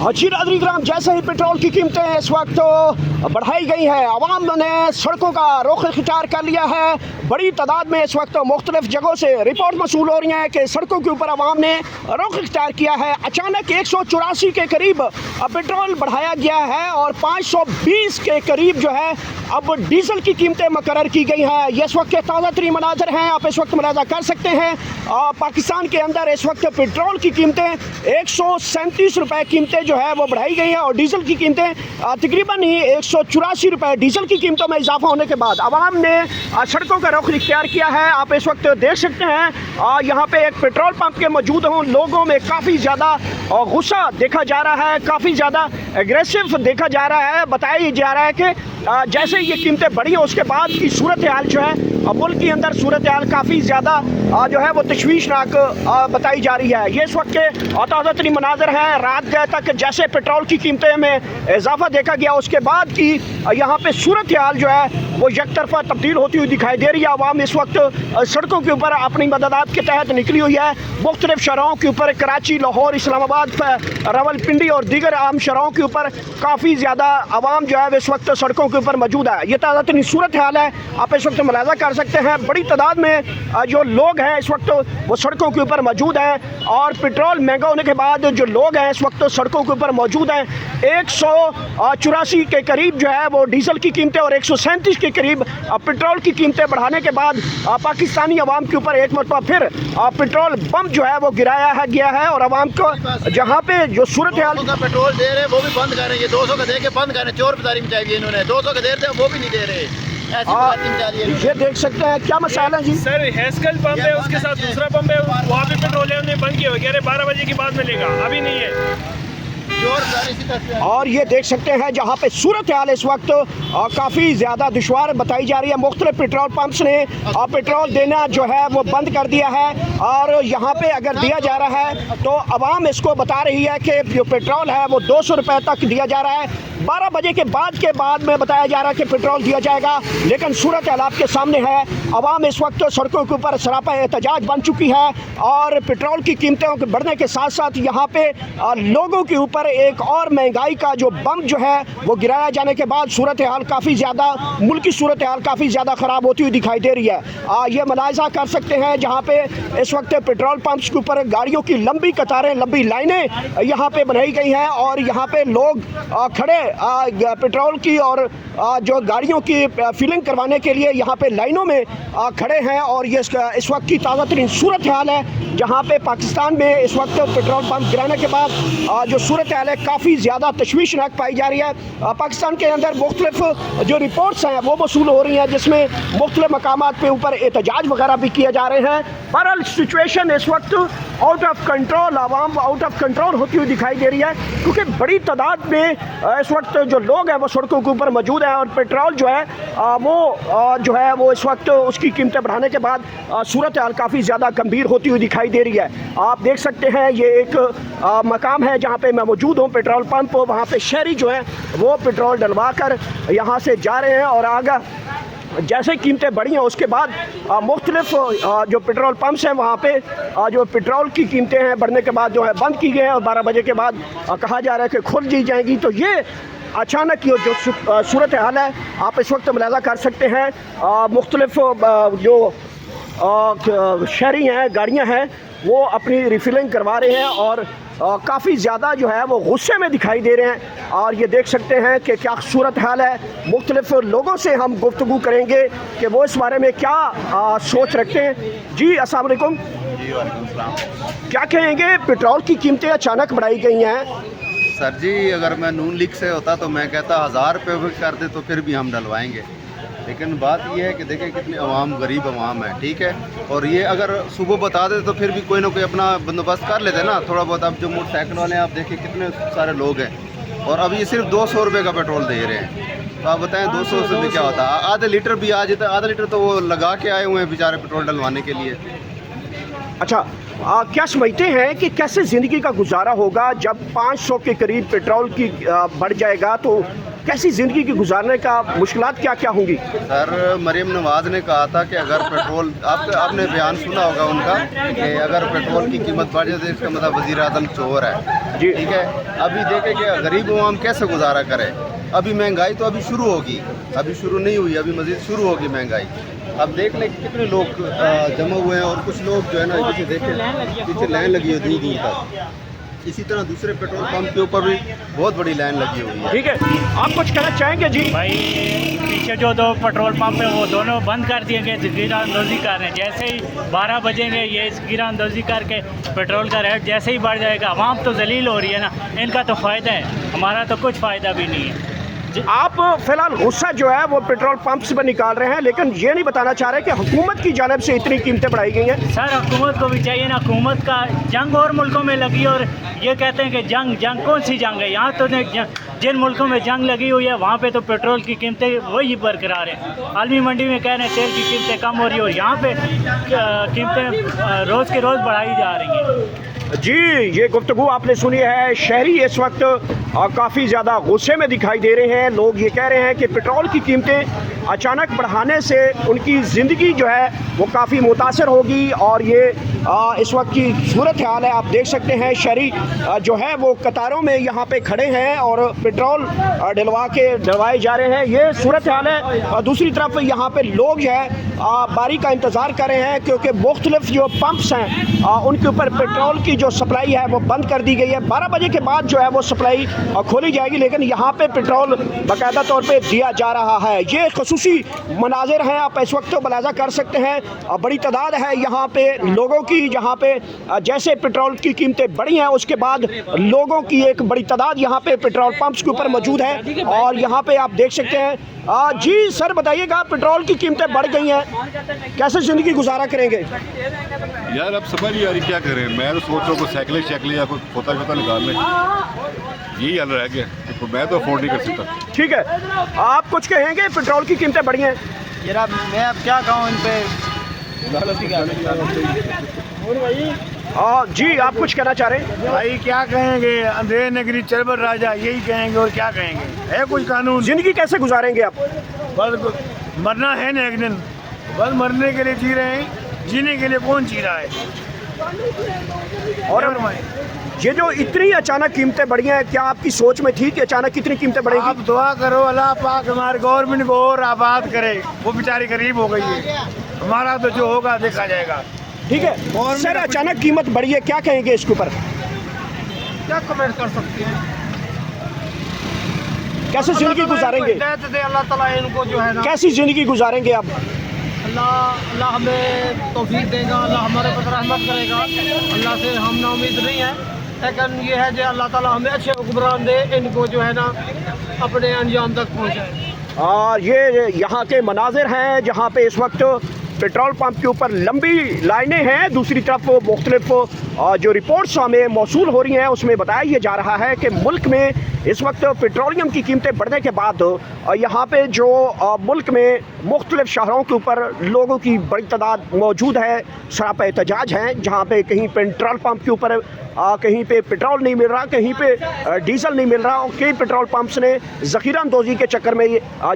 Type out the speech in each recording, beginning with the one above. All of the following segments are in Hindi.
जी नाज़रीन किराम, जैसे ही पेट्रोल की कीमतें इस वक्त बढ़ाई गई हैं, आवाम ने सड़कों का रुख इख्तियार कर लिया है। बड़ी तादाद में इस वक्त मुख्तलिफ जगहों से रिपोर्ट मसूल हो रही हैं कि सड़कों के ऊपर आवाम ने रुख इख्तियार किया है। अचानक 184 के करीब पेट्रोल बढ़ाया गया है और 520 के करीब जो है अब डीजल की कीमतें मुकर्रर की गई हैं। ये इस वक्त के ताज़ा तरीन मनाजर हैं, आप इस वक्त मुलाज़ा कर सकते हैं। पाकिस्तान के अंदर इस वक्त पेट्रोल की कीमतें 137 रुपये कीमतें जो है वो बढ़ाई गई हैं और डीजल की कीमतें तकरीबन ही 184 रुपये। डीजल की कीमतों में इजाफा होने के बाद आवाम ने सड़कों का रुख इख्तियार किया है। आप इस वक्त देख सकते हैं यहाँ पे एक पेट्रोल पंप के मौजूद हों, लोगों में काफ़ी ज़्यादा गुस्सा देखा जा रहा है, काफ़ी ज़्यादा एग्रेसिव देखा जा रहा है। बताया जा रहा है कि जैसे ये कीमतें बढ़ी हैं उसके बाद की सूरत हाल जो है मुल्क के अंदर सूरत हाल काफ़ी ज़्यादा जो है वो तशवीशनाक बताई जा रही है। ये इस वक्त के ताज़ा तरीन मनाजर हैं। रात गए तक जैसे पेट्रोल की कीमतें में इजाफा देखा गया उसके बाद की यहाँ पे सूरत हाल जो है वो एक तरफा तब्दील होती हुई दिखाई दे रही है। आवाम इस वक्त सड़कों के ऊपर अपनी मददात के तहत निकली हुई है। मुख्तलिफ शहरों के ऊपर कराची, लाहौर, इस्लामाबाद, रावलपिंडी और दीगर आम शहरों के ऊपर काफ़ी ज़्यादा आवाम जो है इस वक्त सड़कों के ऊपर मौजूद है। ये ताज़ा तरीन सूरत हाल है, आप इस वक्त मुलाज़ा कर सकते हैं। बड़ी तादाद में जो लोग हैं इस वक्त वो सड़कों के ऊपर मौजूद हैं और पेट्रोल महंगा होने के बाद जो लोग हैं इस वक्त सड़कों के ऊपर मौजूद हैं। 184 के करीब जो है वो डीजल की कीमतें और 137 के करीब पेट्रोल की कीमतें बढ़ाने के बाद पाकिस्तानी अवाम के ऊपर एक मरतबा फिर पेट्रोल बम जो है वो गिराया है गया है और अवाम को जहाँ पे जो सूरत हाल का पेट्रोल दे रहे हैं वो भी बंद कर रहे हैं। ये 200 का दे के बंद कर रहे हैं, चोर बाजारी मचाई है इन्होंने। 200 का दे रहे हैं वो भी नहीं दे रहे। ये देख सकते हैं क्या मसाला है जी। सर हैस्कल पंप है, उसके साथ दूसरा पंप है, वहाँ पे पेट्रोल है उन्हें बंद किया हुआ, 12 बजे के बाद मिलेगा, अभी नहीं है। और ये देख सकते हैं जहाँ पे सूरत हाल इस वक्त काफ़ी ज़्यादा दुश्वार बताई जा रही है। मुख्तलिफ पेट्रोल पंप्स ने पेट्रोल देना जो है वो बंद कर दिया है और यहाँ पे अगर दिया जा रहा है तो आवाम इसको बता रही है कि जो पेट्रोल है वो 200 रुपये तक दिया जा रहा है। 12 बजे के बाद में बताया जा रहा है कि पेट्रोल दिया जाएगा, लेकिन सूरत हाल आपके सामने है। आवाम इस वक्त सड़कों के ऊपर सरापा एहतजाज बन चुकी है और पेट्रोल की कीमतों के बढ़ने के साथ साथ यहाँ पे लोगों के ऊपर एक और महंगाई का जो बम जो है वो गिराया जाने के बाद सूरत हाल काफ़ी ज़्यादा मुल्क की सूरत हाल काफ़ी ज़्यादा ख़राब होती हुई दिखाई दे रही है। ये मुलाहिज़ा कर सकते हैं जहाँ पे इस वक्त पेट्रोल पंप्स के ऊपर गाड़ियों की लंबी कतारें, लंबी लाइनें यहाँ पे बनाई गई हैं और यहाँ पे लोग खड़े पेट्रोल की और जो गाड़ियों की फिलिंग करवाने के लिए यहाँ पे लाइनों में खड़े हैं। और ये इस वक्त की ताज़ा तरीन सूरत हाल है जहाँ पे पाकिस्तान में इस वक्त पेट्रोल पंप गिराने के बाद जो सूरत हाल है काफ़ी ज़्यादा तशवीशनाक पाई जा रही है। पाकिस्तान के अंदर मुख्तलिफ जो रिपोर्ट्स हैं वो वसूल हो रही हैं जिसमें मुख्तलिफ मकामात पे ऊपर एहतजाज वगैरह भी किए जा रहे हैं। बहरहाल सिचुएशन इस वक्त out of control, Awam out of control होती हुई दिखाई दे रही है क्योंकि बड़ी तादाद में इस वक्त जो लोग हैं वो सड़कों के ऊपर मौजूद हैं और पेट्रोल जो है वो इस वक्त उसकी कीमतें बढ़ाने के बाद सूरत हाल काफ़ी ज़्यादा गंभीर होती हुई दिखाई दे रही है। आप देख सकते हैं ये एक मकाम है जहाँ पे मैं मौजूद हूँ, पेट्रोल पंप। वहाँ पे शहरी जो है वो पेट्रोल डलवा कर यहाँ से जा रहे हैं और आगे जैसे कीमतें बढ़ी हैं उसके बाद मुख्तलिफ जो पेट्रोल पंप्स हैं वहाँ पे जो पेट्रोल की कीमतें हैं बढ़ने के बाद जो है बंद की गई हैं और 12 बजे के बाद कहा जा रहा है कि खुल दी जाएंगी। तो ये अचानक ये जो सूरत हाल है आप इस वक्त मुलाहिज़ा कर सकते हैं। मुख्तलिफ जो शहरी हैं, गाड़ियाँ हैं वो अपनी रिफिलिंग करवा रहे हैं और काफ़ी ज़्यादा जो है वो गुस्से में दिखाई दे रहे हैं। और ये देख सकते हैं कि क्या सूरत हाल है। मुख्तलिफ लोगों से हम गुफ्तगू करेंगे कि वो इस बारे में क्या सोच रखते हैं। जी अस्सलाम वालेकुम। जी वालेकुम सलाम। क्या कहेंगे, पेट्रोल की कीमतें अचानक बढ़ाई गई हैं? सर जी, अगर मैं नून लीग से होता तो मैं कहता 1000 रुपये भी कर दे तो फिर भी हम डलवाएंगे, लेकिन बात यह है कि देखें कितनी अवाम गरीब अवाम है, ठीक है। और ये अगर सुबह बता दे तो फिर भी कोई ना कोई अपना बंदोबस्त कर लेते ना थोड़ा बहुत। अब जो मोटरसाइकिल वाले हैं आप देखिए कितने सारे लोग हैं और अब ये सिर्फ 200 रुपये का पेट्रोल दे रहे हैं। तो आप बताएं 200 से क्या होता है? आधे लीटर भी आ जाता है, आधा लीटर तो वो लगा के आए हुए हैं बेचारे पेट्रोल डलवाने के लिए। अच्छा, क्या समझते हैं कि कैसे ज़िंदगी का गुजारा होगा जब 500 के करीब पेट्रोल की बढ़ जाएगा? तो कैसी ज़िंदगी की गुजारने का मुश्किलात क्या क्या होंगी? सर मरीम नवाज ने कहा था कि अगर पेट्रोल आपने बयान सुना होगा उनका कि अगर पेट्रोल की कीमत बढ़ जाए तो इसका मतलब वज़ीर आज़म चोर है जी। ठीक है। अभी देखें कि गरीब अवाम कैसे गुजारा करे। अभी महंगाई तो अभी शुरू होगी, अभी शुरू नहीं हुई, अभी मज़ीद शुरू होगी महंगाई। अब देख लें कि कितने लोग जमा हुए हैं और कुछ लोग जो है ना पीछे देखें पीछे लाइन लगी है दूर दूर तक। इसी तरह दूसरे पेट्रोल पंप के ऊपर भी बहुत बड़ी लाइन लगी हुई है। ठीक है, आप कुछ कहना चाहेंगे जी? भाई पीछे जो दो पेट्रोल पंप है वो दोनों बंद कर दिए गए, गिरानंदोजी कर रहे हैं। जैसे ही 12 बजेंगे ये गिरानंदोजी करके पेट्रोल का रेट जैसे ही बढ़ जाएगा, आवाम तो जलील हो रही है ना, इनका तो फ़ायदा है, हमारा तो कुछ फ़ायदा भी नहीं है। आप फिलहाल गुस्सा जो है वो पेट्रोल पंप से निकाल रहे हैं, लेकिन ये नहीं बताना चाह रहे कि हुकूमत की जानिब से इतनी कीमतें बढ़ाई गई हैं। सर हुकूमत को भी चाहिए ना, हुकूमत का जंग और मुल्कों में लगी और ये कहते हैं कि जंग कौन सी जंग है? यहाँ तो जिन मुल्कों में जंग लगी हुई है वहाँ पे तो पेट्रोल की कीमतें वही बरकरार हैं। आलमी मंडी में कह रहे हैं तेल की कीमतें कम हो रही है और यहाँ पे कीमतें रोज़ के रोज़ बढ़ाई जा रही हैं। जी, ये गुफ्तगू आपने सुनी है। शहरी इस वक्त काफ़ी ज़्यादा गुस्से में दिखाई दे रहे हैं। लोग ये कह रहे हैं कि पेट्रोल की कीमतें अचानक बढ़ाने से उनकी ज़िंदगी जो है वो काफ़ी मुतासर होगी और ये इस वक्त की सूरत हाल है। आप देख सकते हैं शहरी जो है वो कतारों में यहाँ पे खड़े हैं और पेट्रोल डलवाए जा रहे हैं। ये सूरत हाल है। दूसरी तरफ यहाँ पे लोग जो है बारी का इंतज़ार कर रहे हैं क्योंकि मुख्तलिफ जो पंप्स हैं उनके ऊपर पेट्रोल की जो सप्लाई है वो बंद कर दी गई है। 12 बजे के बाद जो है वो सप्लाई खोली जाएगी, लेकिन यहाँ पे पेट्रोल बाकायदा तौर पे दिया जा रहा है। ये खसूसी मनाजिर हैं, आप इस वक्त तो मुलाजा कर सकते हैं। बड़ी तादाद है यहाँ पे लोगों की, जहाँ पे जैसे पेट्रोल की कीमतें बढ़ी हैं उसके बाद लोगों की एक बड़ी तादाद यहाँ पे पेट्रोल पंप्स के ऊपर मौजूद है और यहाँ पे आप देख सकते हैं। जी सर बताइएगा, पेट्रोल की कीमतें बढ़ गई हैं, कैसे ज़िंदगी गुजारा करेंगे? यार अब समझ नहीं आ रही क्या करें। मैं तो सोच रहा हूँ कोई साइकिल या कोई खोता निकाल लें, यही हाल रह गया। तो मैं तो अफोर्ड नहीं कर सकता। ठीक है, आप कुछ कहेंगे? पेट्रोल की कीमतें बढ़ी हैं। यार मैं अब क्या कहूँ इन पे। जी आप कुछ कहना चाह रहे हैं? भाई क्या कहेंगे, अंधेरे नगरी चरबर राजा, यही कहेंगे और क्या कहेंगे। है कोई कानून? ज़िंदगी कैसे गुजारेंगे आप? बस मरना है ना एक दिन, बस मरने के लिए जी रहे हैं, जीने के लिए कौन जी रहा है? और ये जो इतनी अचानक कीमतें बढ़ी हैं, क्या आपकी सोच में थी कि अचानक कितनी कीमतें बढ़ेंगी? आप दुआ करो अल्लाह पाक हमारे गवर्नमेंट को और आबाद करे। वो बेचारी गरीब हो गई है, हमारा तो जो होगा देखा जाएगा। ठीक है सर, अचानक कीमत बढ़ी है, क्या कहेंगे इसके ऊपर? क्या कमेंट कर सकते हैं? कैसे ज़िंदगी गुजारेंगे? अल्लाह ताला इनको जो है ना, कैसी ज़िंदगी गुजारेंगे आप? अल्लाह हमें तौफीक देगा, अल्लाह हमारे पर रहमत करेगा। अल्लाह से हम ना उम्मीद नहीं है, लेकिन ये है जो अल्लाह ताला हमें अच्छे हुक्मरान दे, इनको जो है ना अपने अंजाम तक पहुँचाए। और ये यहाँ के मनाजिर हैं जहाँ पे इस वक्त पेट्रोल पंप के ऊपर लंबी लाइनें हैं। दूसरी तरफ मुख्तलिफ जो रिपोर्ट्स हमें मौसूल हो रही हैं उसमें बताया ये जा रहा है कि मुल्क में इस वक्त पेट्रोलियम की कीमतें बढ़ने के बाद यहाँ पे जो मुल्क में मुख्तलिफ शहरों के ऊपर लोगों की बड़ी तादाद मौजूद है, सरापा एहतजाज हैं, जहाँ पे कहीं पेट्रोल पंप के ऊपर कहीं पे पेट्रोल नहीं मिल रहा, कहीं पे डीजल नहीं मिल रहा और कई पेट्रोल पंप्स ने ज़ख़ीरा अंदोज़ी के चक्कर में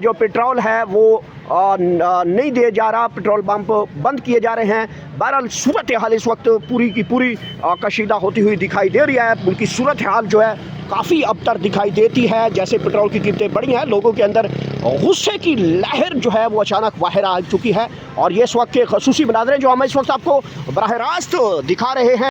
जो पेट्रोल है वो नहीं दिया जा रहा, पेट्रोल पंप बंद किए जा रहे हैं। बहरहाल सूरत हाल इस वक्त पूरी की पूरी कशीदा होती हुई दिखाई दे रही है। उनकी सूरत हाल जो है काफ़ी अबतर दिखाई देती है। जैसे पेट्रोल की कीमतें बढ़ी हैं, लोगों के अंदर गुस्से की लहर जो है वो अचानक बाहर आ चुकी है और ये इस वक्त के खसूसी मनाज़िर जो हम इस वक्त आपको बराह रास्त दिखा रहे हैं।